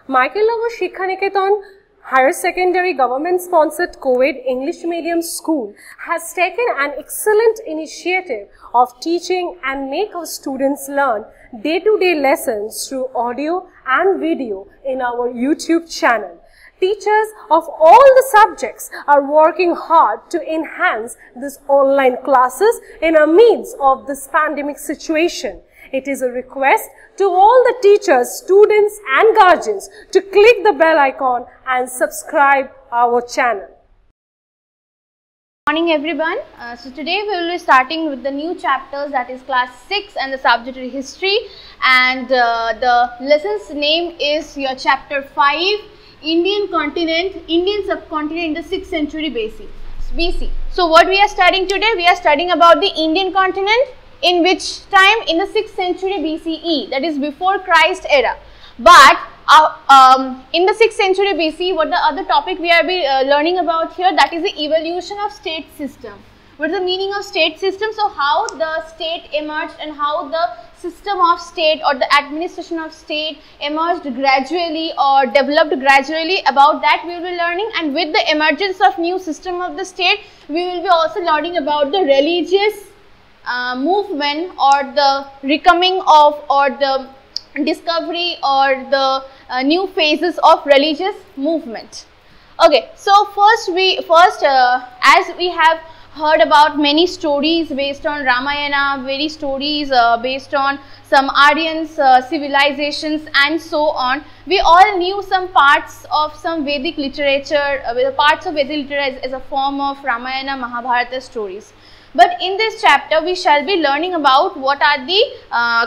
Michaelnagar Shikshaniketan Higher Secondary Government-sponsored co-ed English medium school has taken an excellent initiative of teaching and make our students learn day-to-day lessons through audio and video in our YouTube channel. Teachers of all the subjects are working hard to enhance these online classes in the midst of this pandemic situation. It is a request to all the teachers, students and guardians to click the bell icon and subscribe our channel. Good morning everyone. So today we will be starting with the new chapters, that is class 6 and the subject is history, and the lesson's name is your chapter 5, Indian subcontinent in the 6th century BC. So what we are studying today? We are studying about the Indian continent. In which time? In the 6th century BCE, that is before Christ era. But in the 6th century BC, what the other topic we are learning about here, that is the evolution of state system. What is the meaning of state system? So how the state emerged and how the system of state or the administration of state emerged gradually or developed gradually, about that we will be learning. And with the emergence of new system of the state, we will be also learning about the religious movement or the recoming of or the discovery or the new phases of religious movement. Okay, so first as we have heard about many stories based on Ramayana, many stories based on some Aryan civilizations and so on. We all knew some parts of some Vedic literature, parts of Vedic literature as a form of Ramayana, Mahabharata stories. But in this chapter, we shall be learning about what are the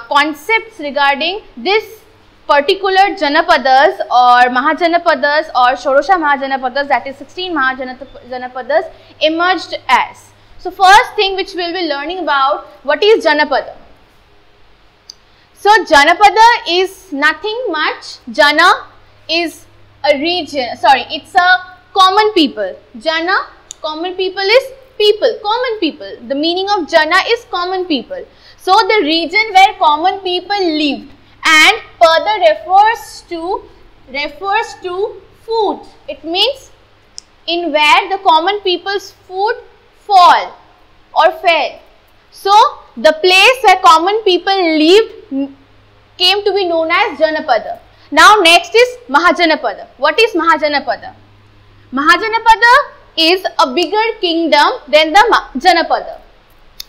concepts regarding this particular Janapadas or Mahajanapadas or Shorosha Mahajanapadas, that is 16 Mahajanapadas emerged as. So first thing which we will be learning about, what is Janapada? So Janapada is nothing much. Jana is a region, it's a common people. Jana, common people is people, common people. The meaning of Jana is common people. So the region where common people lived, and further refers to food. It means in where the common people's food fall or fell. So the place where common people lived came to be known as Janapada. Now next is Mahajanapada. What is Mahajanapada? Mahajanapada is a bigger kingdom than the Janapada.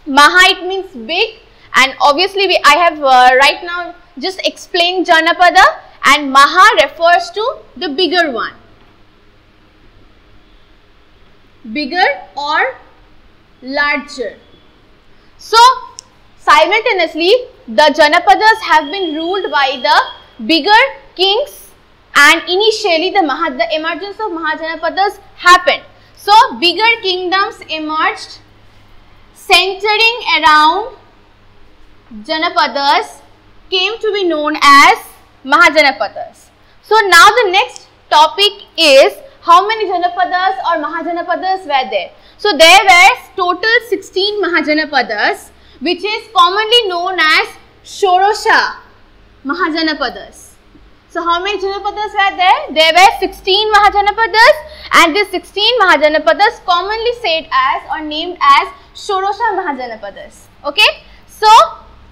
Maha, it means big, and obviously I have right now just explained Janapada, and Maha refers to the bigger one. Bigger or larger. So simultaneously the Janapadas have been ruled by the bigger kings, and initially the emergence of Mahajanapadas happened. So bigger kingdoms emerged centering around Janapadas, came to be known as Mahajanapadas. So now the next topic is how many Janapadas or Mahajanapadas were there. So there were total 16 Mahajanapadas, which is commonly known as Shorosha Mahajanapadas. So how many Janapadas were there? There were 16 Mahajanapadas, and these 16 Mahajanapadas commonly said as or named as Shorosha Mahajanapadas. Okay. So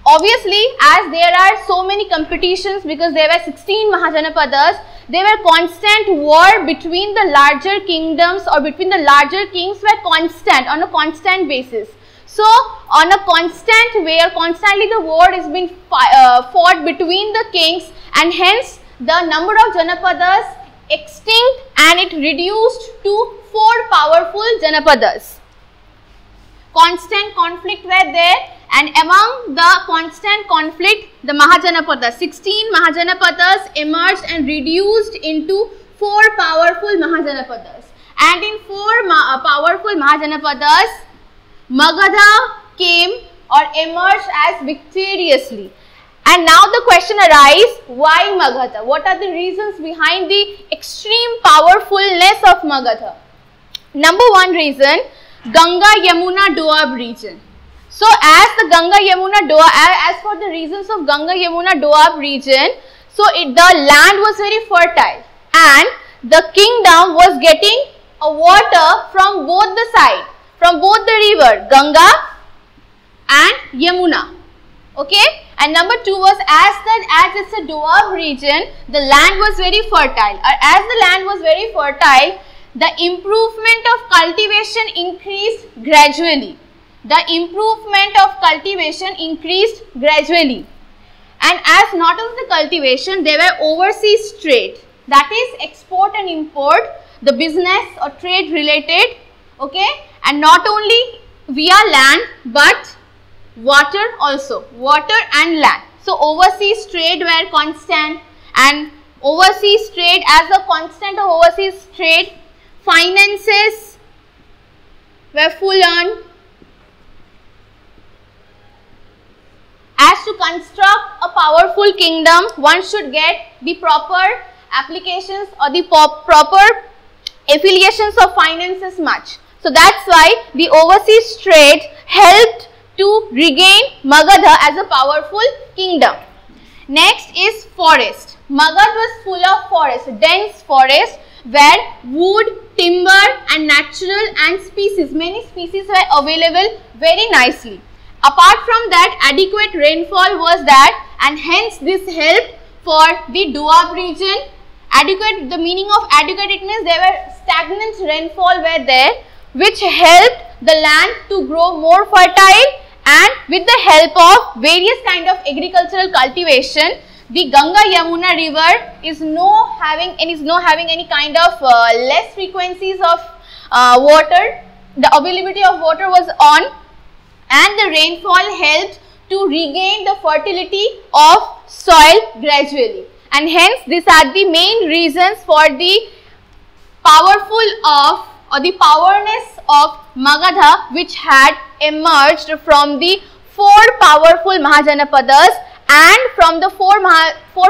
obviously as there are so many competitions, because there were 16 Mahajanapadas, there were constant war between the larger kingdoms or between the larger kings were constant, on a constant basis. So on a constant way, or constantly the war is being fought between the kings, and hence the number of Janapadas extinct and it reduced to 4 powerful Janapadas. Constant conflict were there, and among the constant conflict, the Mahajanapadas, 16 Mahajanapadas emerged and reduced into 4 powerful Mahajanapadas. And in 4 powerful Mahajanapadas, Magadha came or emerged as victoriously. And now the question arises, why Magadha? What are the reasons behind the extreme powerfulness of Magadha? Number one reason, Ganga Yamuna Doab region. So as the Ganga Yamuna Doab, as for the reasons of Ganga Yamuna Doab region, So the land was very fertile and the kingdom was getting a water from both the sides, from both the river Ganga and Yamuna. Okay, and number 2 was as it's a Doab region, the land was very fertile. As the land was very fertile, the improvement of cultivation increased gradually. The improvement of cultivation increased gradually. And as not only the cultivation, there were overseas trade, that is export and import, the business or trade related, okay, and not only via land but water also, water and land. So overseas trade were constant, and overseas trade, as a constant of overseas trade, finances were full on. As to construct a powerful kingdom, one should get the proper applications or the proper affiliations of finances much. So that's why the overseas trade helped to regain Magadha as a powerful kingdom. Next is forest. Magadha was full of forest, dense forest, where wood, timber and natural and species, many species were available very nicely. Apart from that, adequate rainfall was that, and hence this helped for the Doab region. Adequate, the meaning of adequate, it means there were stagnant rainfall were there, which helped the land to grow more fertile, and with the help of various kind of agricultural cultivation, the Ganga Yamuna river is no having any kind of less frequencies of water. The availability of water was on, and the rainfall helped to regain the fertility of soil gradually. And hence these are the main reasons for the the powerness of Magadha, which had emerged from the 4 powerful Mahajanapadas, and from the 4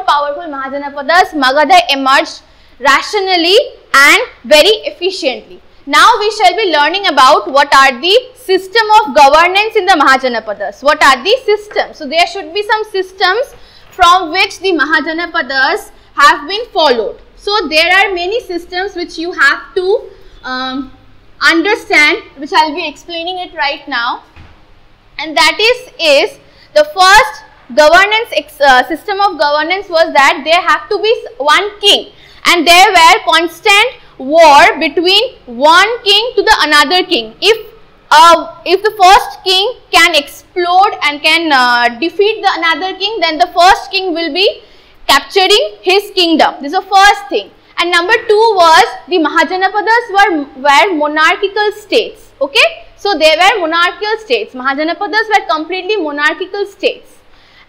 powerful Mahajanapadas, Magadha emerged rationally and very efficiently. Now we shall be learning about what are the system of governance in the Mahajanapadas. What are the systems? So there should be some systems from which the Mahajanapadas have been followed. So there are many systems which you have to understand, which I will be explaining it right now. And that is the first governance system of governance was that there have to be one king, and there were constant war between one king to the another king. If the first king can explode and can defeat the another king, then the first king will be capturing his kingdom. This is the first thing. And number 2 was the Mahajanapadas were monarchical states. Okay, so they were monarchical states. Mahajanapadas were completely monarchical states,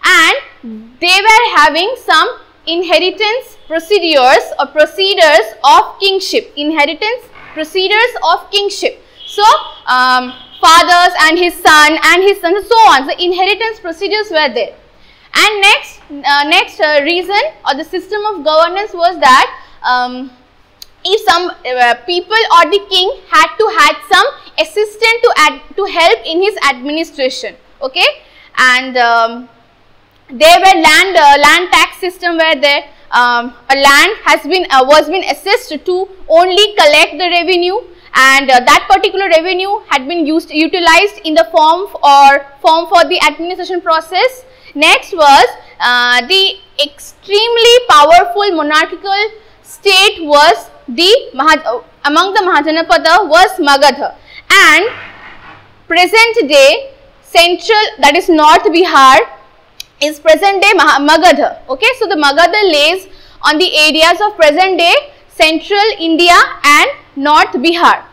and they were having some inheritance procedures or procedures of kingship. Inheritance procedures of kingship. So fathers and his son and so on. The inheritance procedures were there. And next reason or the system of governance was that if some people or the king had some assistant to help in his administration. Okay, and there were land tax system where there a land was been assessed to only collect the revenue, and that particular revenue had been utilized in the form for the administration process. Next was the extremely powerful monarchical state was among the Mahajanapada was Magadha, and present day central, that is North Bihar, is present day Magadha. Okay, so the Magadha lays on the areas of present day central India and North Bihar,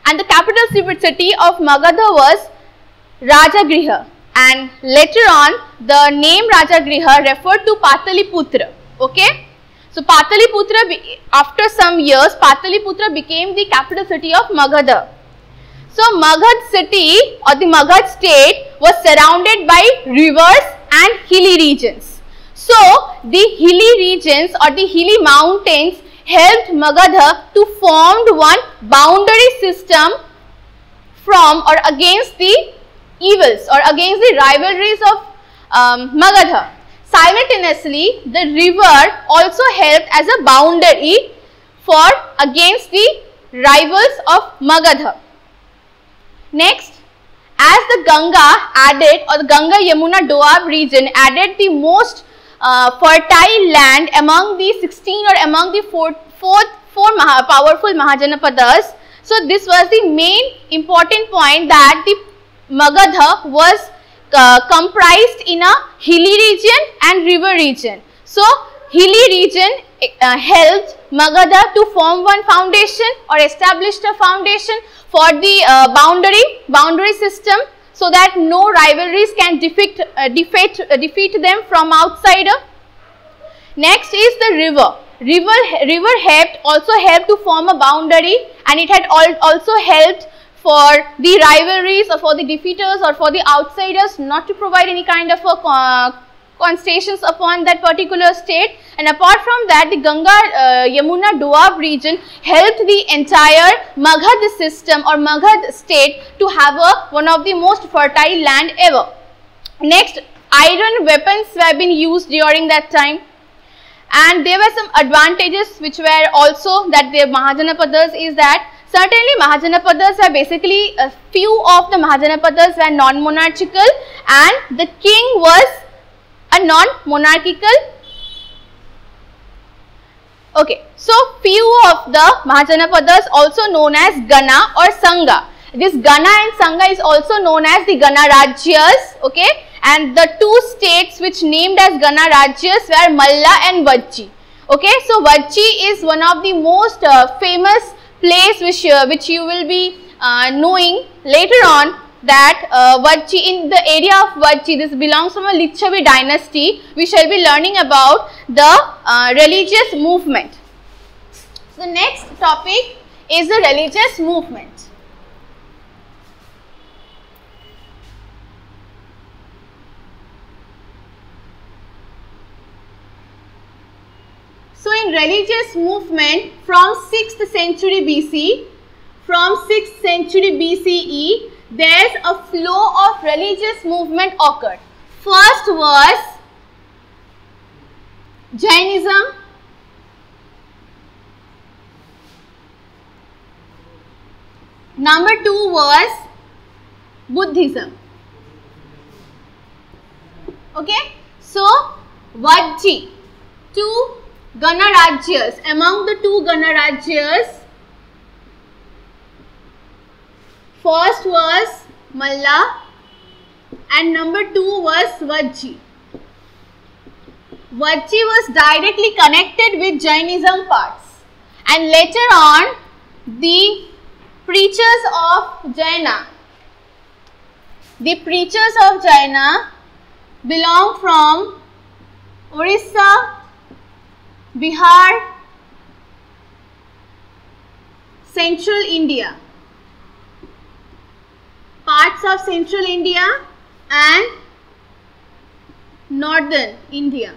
and the capital city of Magadha was Rajagriha, and later on the name Rajagriha referred to Pataliputra. Okay, so Pataliputra, after some years, Pataliputra became the capital city of Magadha. So Magadha city or the Magadha state was surrounded by rivers and hilly regions. So the hilly regions or the hilly mountains helped Magadha to form one boundary system from or against the evils or against the rivalries of Magadha. Simultaneously, the river also helped as a boundary for against the rivals of Magadha. Next, as the Ganga added, or the Ganga Yamuna Doab region added the most fertile land among the 16 or among the four powerful Mahajanapadas. So this was the main important point, that the Magadha was comprised in a hilly region and river region. So hilly region helped Magadha to form one foundation or established a foundation for the boundary system, so that no rivalries can defeat them from outsider. Next is the river. River also helped to form a boundary, and it had also helped for the rivalries or for the defeaters or for the outsiders not to provide any kind of a constations upon that particular state. And apart from that, the Ganga Yamuna Doab region helped the entire Magadha system or Magadha state to have one of the most fertile land ever. Next, iron weapons were being used during that time, and there were some advantages which were also that the Mahajanapadas is that certainly Mahajanapadas were basically a few of the Mahajanapadas were non-monarchical, and the king was a non-monarchical. Okay, so few of the Mahajanapadas also known as Gana or Sangha. This Gana and Sangha is also known as the Gana Rajyas, okay, and the two states which named as Gana Rajyas were Malla and Vajji. Okay, so Vajji is one of the most famous place which you will be knowing later on, that Vajji, in the area of Vajji, this belongs from a Lichavi dynasty. We shall be learning about the religious movement. So the next topic is the religious movement. So in religious movement from 6th century BC, from 6th century BCE, there's a flow of religious movement occurred. First was Jainism, number 2 was Buddhism. Okay, so Vajji, two Gana Rajyas, among the two Gana Rajyas, first was Malla and number 2 was Vajji. Vajji was directly connected with Jainism parts, and later on the preachers of Jaina, belong from Orissa, Bihar, Central India, parts of Central India and Northern India.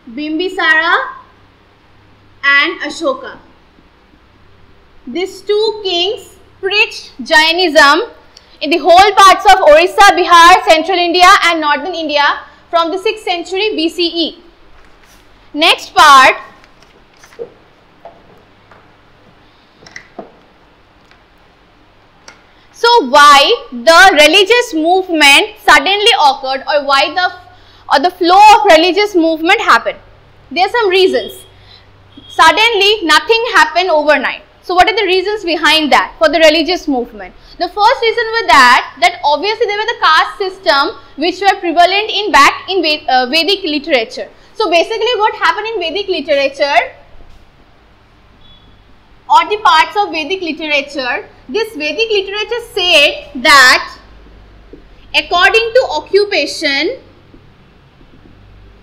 Bimbisara and Ashoka. These two kings preached Jainism in the whole parts of Orissa, Bihar, Central India and Northern India from the 6th century BCE. Next part, so why the religious movement suddenly occurred, or why the flow of religious movement happened? There are some reasons. Suddenly nothing happened overnight. So what are the reasons behind that for the religious movement? The first reason was that obviously there was the caste system which were prevalent in Vedic literature. So basically what happened in Vedic literature, or the parts of Vedic literature, this Vedic literature said that according to occupation,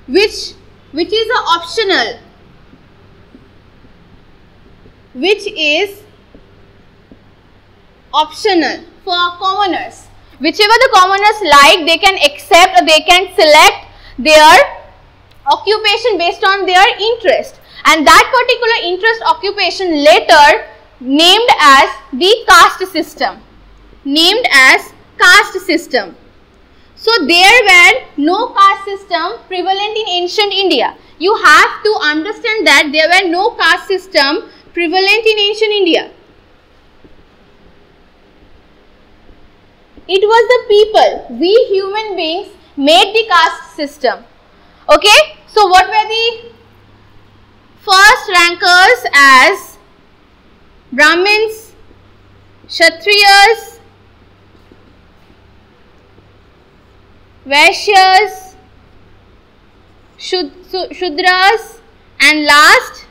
which is optional, for commoners. Whichever the commoners like, they can accept or they can select their occupation based on their interest, and that particular interest occupation later named as the caste system. Named as caste system. So there were no caste system prevalent in ancient India. You have to understand that there were no caste system prevalent in ancient India. It was the people, we human beings, made the caste system. Okay, so what were the first rankers as Brahmins, Kshatriyas, Vaishyas, Shudras, and last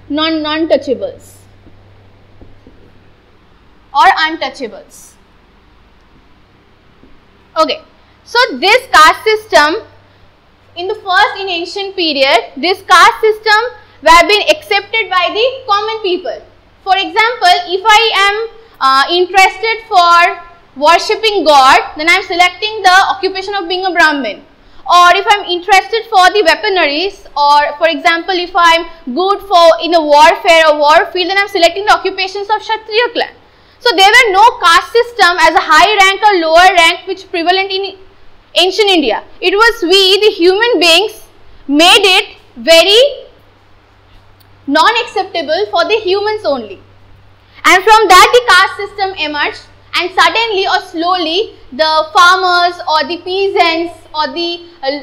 non-touchables or untouchables. Okay, so this caste system in ancient period, this caste system were being accepted by the common people. For example, if I am interested for worshipping God, then I am selecting the occupation of being a Brahmin. Or if I am interested for the weaponaries, or for example, if I am good for in a warfare or war field, then I am selecting the occupations of Kshatriya clan. So there were no caste system as a high rank or lower rank which prevalent in ancient India. It was we, the human beings, made it very non-acceptable for the humans only. And from that the caste system emerged, and suddenly or slowly the farmers or the peasants or the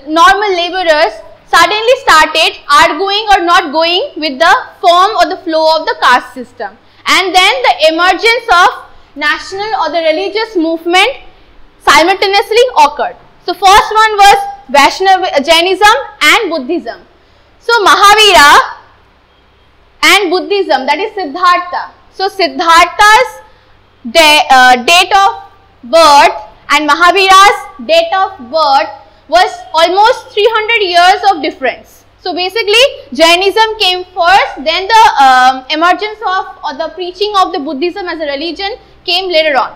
normal laborers suddenly started arguing or not going with the form or the flow of the caste system. And then the emergence of national or the religious movement simultaneously occurred. So first one was Jainism and Buddhism. So Mahavira and Buddhism, that is Siddhartha. So Siddhartha's date of birth and Mahavira's date of birth was almost 300 years of difference. So basically Jainism came first, then the emergence of or the preaching of the Buddhism as a religion came later on.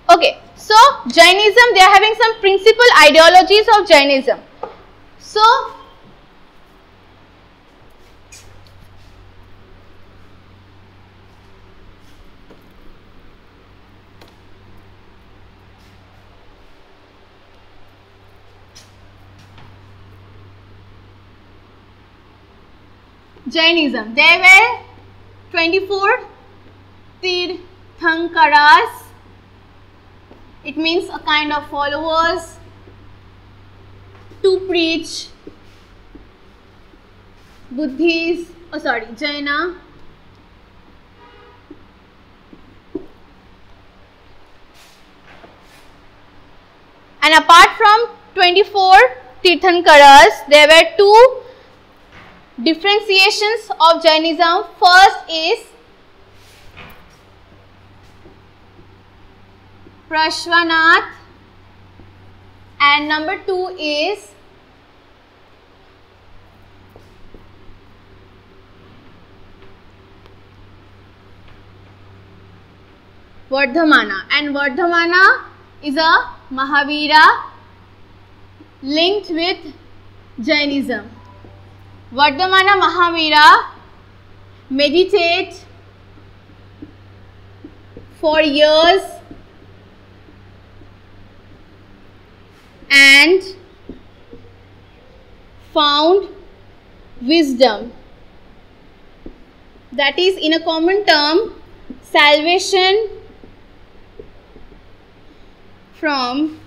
Okay, so Jainism, they are having some principal ideologies of Jainism. So Jainism, there were 24 Tirthankaras. It means a kind of followers to preach Jaina. And apart from 24 Tirthankaras, there were two differentiations of Jainism. First is Prashvanath and number 2 is Vardhamana, and Vardhamana is a Mahavira linked with Jainism. Vardhamana Mahavira meditate for years and found wisdom, that is in a common term salvation from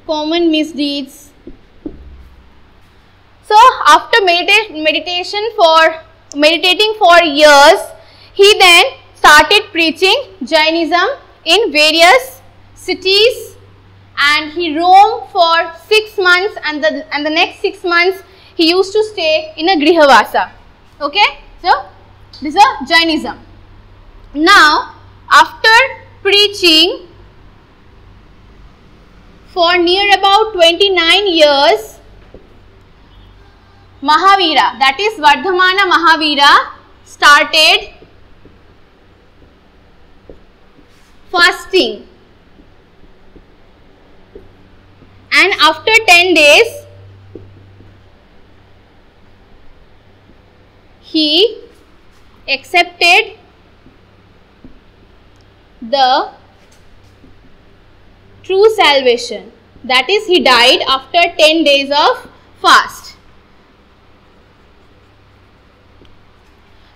common misdeeds. So after meditating for years, he then started preaching Jainism in various cities, and he roamed for 6 months, and the next 6 months he used to stay in a Grihavasa. Okay, so this is a Jainism. Now after preaching for near about 29 years, Mahavira, that is Vardhamana Mahavira, started fasting and after 10 days he accepted the true salvation. That is, he died after 10 days of fast.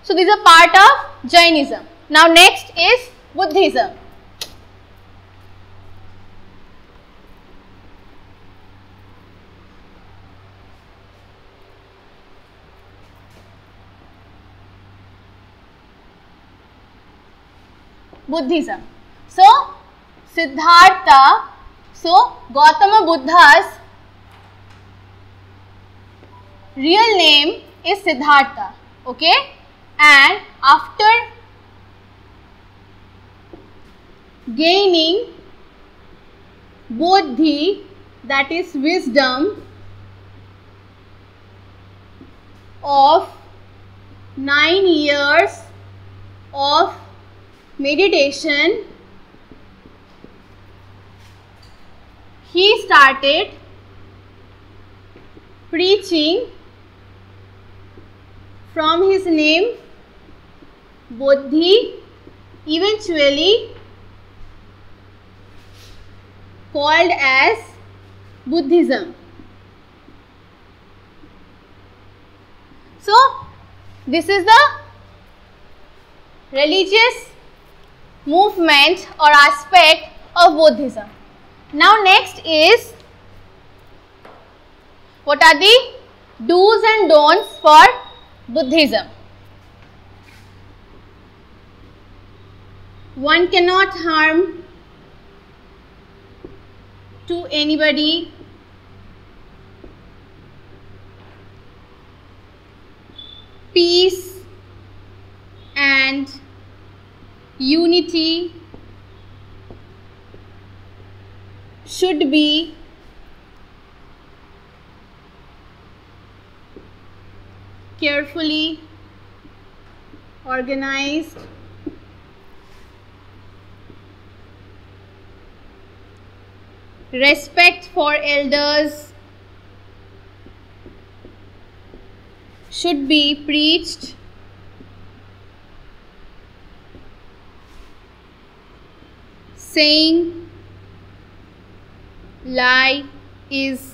So these are part of Jainism. Now next is Buddhism. Buddhism. So Siddhartha, so Gautama Buddha's real name is Siddhartha, okay, and after gaining Bodhi, that is wisdom, of 9 years of meditation, he started preaching from his name Bodhi, eventually called as Buddhism. So this is the religious movement or aspect of Buddhism. Now next is, what are the do's and don'ts for Buddhism? One cannot harm to anybody. Peace and unity should be carefully organized. Respect for elders should be preached. Saying lie is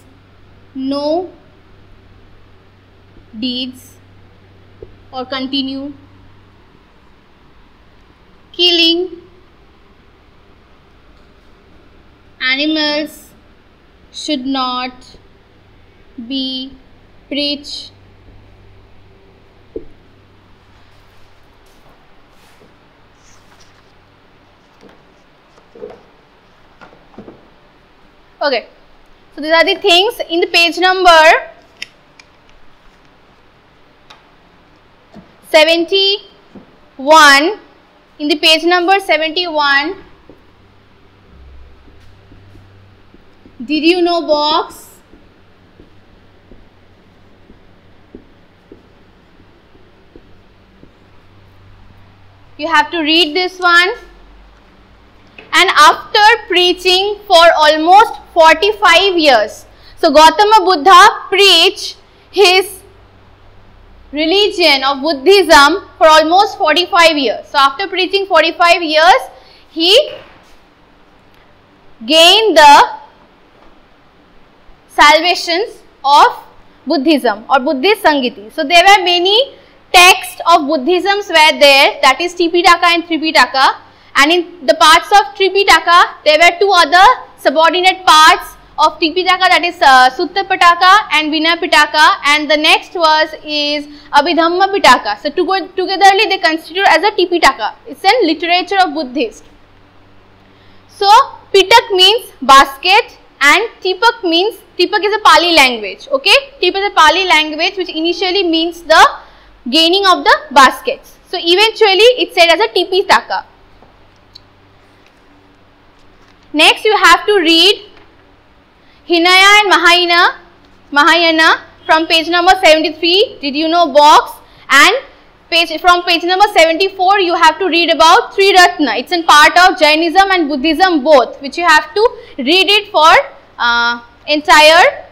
no deeds, or continue. Killing animals should not be preached. Okay, so these are the things in the page number 71. In the page number 71, did you know box? You have to read this one. And after preaching for almost 45 years, so Gautama Buddha preached his religion of Buddhism for almost 45 years. So after preaching 45 years, he gained the salvations of Buddhism or Buddhist Sangiti. So there were many texts of Buddhisms were there, that is Tipitaka and Tripitaka. And in the parts of Tripitaka, there were two other subordinate parts of Tripitaka, that is Sutta Pitaka and Vinaya Pitaka, and the next is Abhidhamma Pitaka. So togetherly they consider as a Tipitaka. It's a literature of Buddhist. So Pitak means basket and Tipak means, Tipak is a Pali language, okay. Tipak is a Pali language which initially means the gaining of the baskets. So eventually it's said as a Tipitaka. Next you have to read Hinaya and Mahayana from page number 73, did you know box, and from page number 74 you have to read about Triratna. It's a part of Jainism and Buddhism both, which you have to read it for entire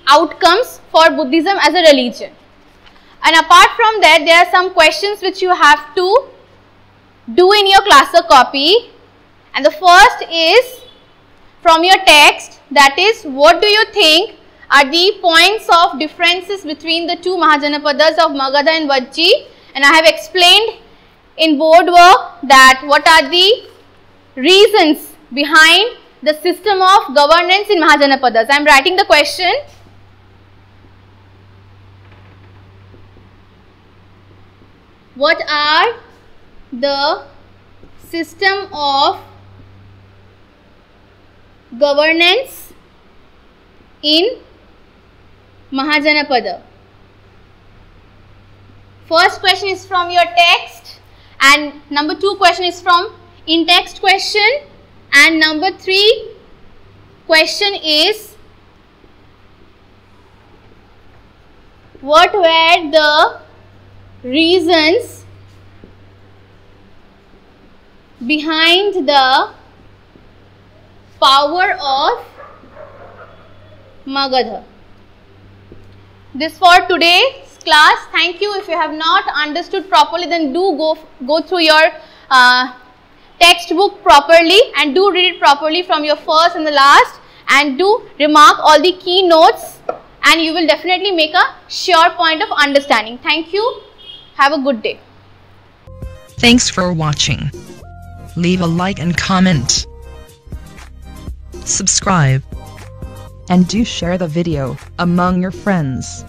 outcomes for Buddhism as a religion. And apart from that, there are some questions which you have to do in your cluster copy. And the first is from your text, that is, what do you think are the points of differences between the two Mahajanapadas of Magadha and Vajji? And I have explained in board work that what are the reasons behind the system of governance in Mahajanapadas. I am writing the question. What are the system of governance in Mahajanapada? First question is from your text, and number 2 question is from in-text question, and number 3 question is what were the reasons behind the power of Magadha. This for today's class. Thank you. If you have not understood properly, then do go through your textbook properly and do read it properly from your first and the last, and do remark all the key notes, and you will definitely make a sure point of understanding. Thank you. Have a good day. Thanks for watching. Leave a like and comment. Subscribe. And do share the video among your friends.